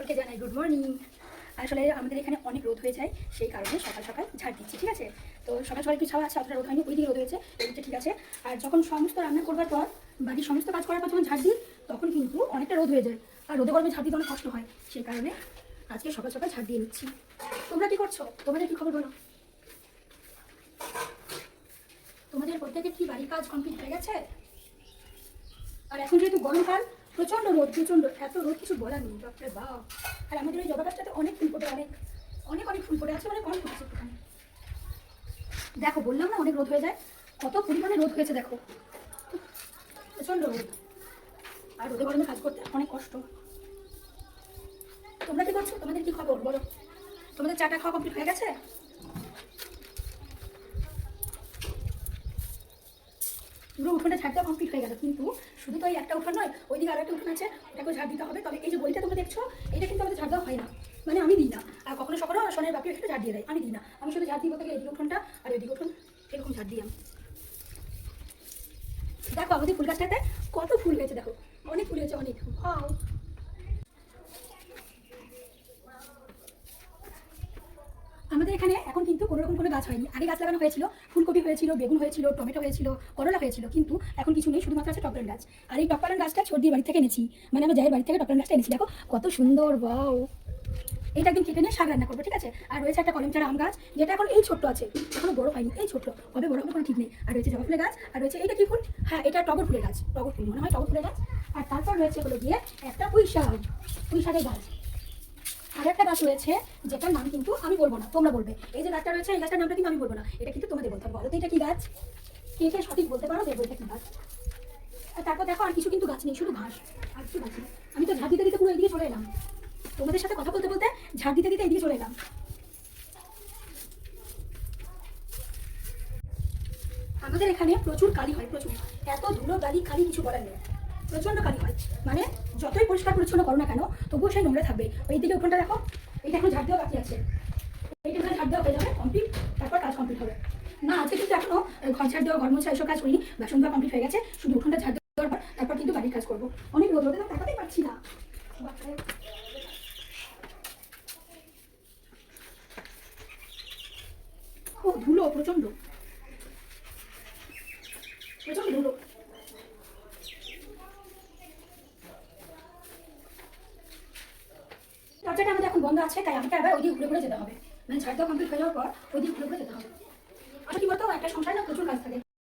সবাইকে জানাই good morning. আসলে আমাদের এখানে অনেক রোদ হয়ে যায়, সেই কারণে সকাল সকাল ঝাড় দিচ্ছি, ঠিক আছে। তো সকাল সকাল একটু ছাওয়া আছে, অতটা রোদ হয়নি, ওই দিকে রোদ হয়েছে, এদিকটা ঠিক আছে। আর যখন সমস্ত রান্না করবার পর, বাড়ির সমস্ত কাজ করার পর যখন ঝাড় দিই, তখন কিন্তু অনেকটা রোদ হয়ে যায়, আর রোদে গরমে ঝাড় দিতে অনেক কষ্ট হয়, সেই কারণে আজকে সকাল সকাল ঝাড় দিয়ে নিচ্ছি। তোমরা কি করছো? তোমাদের কি খবর বলো? তোমাদের প্রত্যেকের কি বাড়ির কাজ কমপ্লিট হয়ে গেছে? আর এখন যেহেতু গরমকাল, প্রচণ্ড রোদ, প্রচণ্ড এত রোদ কিছু বলার নেই, বাপরে বাপ। আর আমাদের ওই জবা গাছটাতে অনেক ফুল ফোটে, অনেক অনেক অনেক ফুল ফোটে আছে, অনেক অনেক ফুটেছে একটুখানি। দেখো বললাম না অনেক রোদ হয়ে যায়, কত পরিমাণে রোদ হয়েছে দেখো, প্রচণ্ড রোদ। আর রোদে গরমে কাজ করতে অনেক কষ্ট। তোমরা কি করছো? তোমাদের কি খবর বলো? তোমাদের চাটা খাওয়া কমপ্লিট হয়ে গেছে? পুরো উঠোনটা ঝাড় দেওয়া কমপ্লিট হয়ে গেল, কিন্তু শুধু তো এই একটা উঠোন নয়, ওইদিকে আরো একটা উঠোন আছে, ওটাকেও ঝাড় দিতে হবে। তবে এই যে বইটা তোমরা দেখছো, এটা কিন্তু আমাদের ঝাড় দেওয়া হয় না, মানে আমি দিই না। আর কখনো সকালে সোনের বাপি একটু ঝাড় দিয়ে দেয়, আমি দিই না। আমি শুধু ঝাড় দিব থেকে এদিকে উঠোনটা আর ওইদিকে উঠোন, এরকম ঝাড় দিই আমি। দেখো আমাদের ফুল গাছটাতে কত ফুল হয়েছে, দেখো অনেক ফুল হয়েছে, অনেক। ওয়াও। আমাদের এখানে এখন কিন্তু কোনো রকম কোনো গাছ হয়নি। আগে গাছ লাগানো হয়েছিল, ফুলকপি হয়েছিল, বেগুন হয়েছিল, টমেটো হয়েছিল, করলা হয়েছিল, কিন্তু এখন কিছু নেই, শুধুমাত্র আছে টপকান গাছ। আর এই টপকান গাছটা ছোটদির বাড়ি থেকে এনেছি, মানে আমার জায়ের বাড়ি থেকে টপকান গাছটা এনেছি। দেখো কত সুন্দর, ওয়াও। এটা একদিন কেটে নিয়ে শাক রান্না করবো, ঠিক আছে। আর রয়েছে একটা কলম চারা আম গাছ, যেটা এখন এই ছোট্ট আছে, এখনো বড় হয়নি, এই ছোট্ট, কবে বড় হবে কোনো ঠিক নেই। আর রয়েছে জবা ফুলের গাছ, আর রয়েছে এটা কি ফুল, হ্যাঁ এটা টগর ফুলের গাছ, টগর ফুল মনে হয়, টগর ফুলের গাছ। আর তারপর রয়েছে হলো গিয়ে একটা পুঁই শাক, পুঁই শাকের গাছ। আর একটা গাছ রয়েছে, যেটার নাম কিন্তু আমি বলবো না, তোমরা বলবে। এই যে গাছটা রয়েছে, এই গাছটার নামটা কিন্তু আমি বলবো না, এটা কিন্তু তোমাদের বলতে হবে। বলো তো এটা কি গাছ? কে কে সঠিক বলতে পারো যে এটা কি গাছ? আর তারপর দেখো আর কিছু কিন্তু গাছ নেই, শুধু ঘাস, আর কিছু গাছ নেই। আমি তো ঝাড় দিতে দিতে পুরো এদিকে চলে এলাম, তোমাদের সাথে কথা বলতে বলতে ঝাড় দিতে দিতে এদিকে চলে এলাম। আমাদের এখানে প্রচুর কালি হয়, প্রচুর, এত ধুলো গালি কালি কিছু বলার নেই, প্রচণ্ড কালি হয়। মানে যতই পরিষ্কার পরিচ্ছন্ন করো না কেন, তবুও সেই নোংরা থাকবে। ওই দিকে ওখানটা দেখো, এটা এখন ঝাড় দেওয়া বাকি আছে, এইটা ঝাড় দেওয়া হয়ে যাবে কমপ্লিট, তারপর কাজ কমপ্লিট হবে। না আজকে কিন্তু এখনো ঘর ঝাড় দেওয়া, ঘর মোছা এসব কাজ করিনি, বাসন ধোয়া কমপ্লিট হয়ে গেছে, শুধু উঠোনটা ঝাড় দেওয়ার পর তারপর কিন্তু বাড়ির কাজ করবো। অনেক রোদ, রোদে তাকাতেই পারছি না। ও ধুলো, প্রচণ্ড প্রচণ্ড ধুলো। দরজাটা আমাদের এখন বন্ধ আছে, তাই আমাকে আবার ওইদিকে ঘুরে ঘুরে যেতে হবে, মানে ঝাড় দেওয়া কমপ্লিট হয়ে যাওয়ার পর ওইদিকে ঘুরে ঘুরে যেতে হবে। আচ্ছা কি বলতো, একটা সংসার না প্রচুর কাজ থাকে।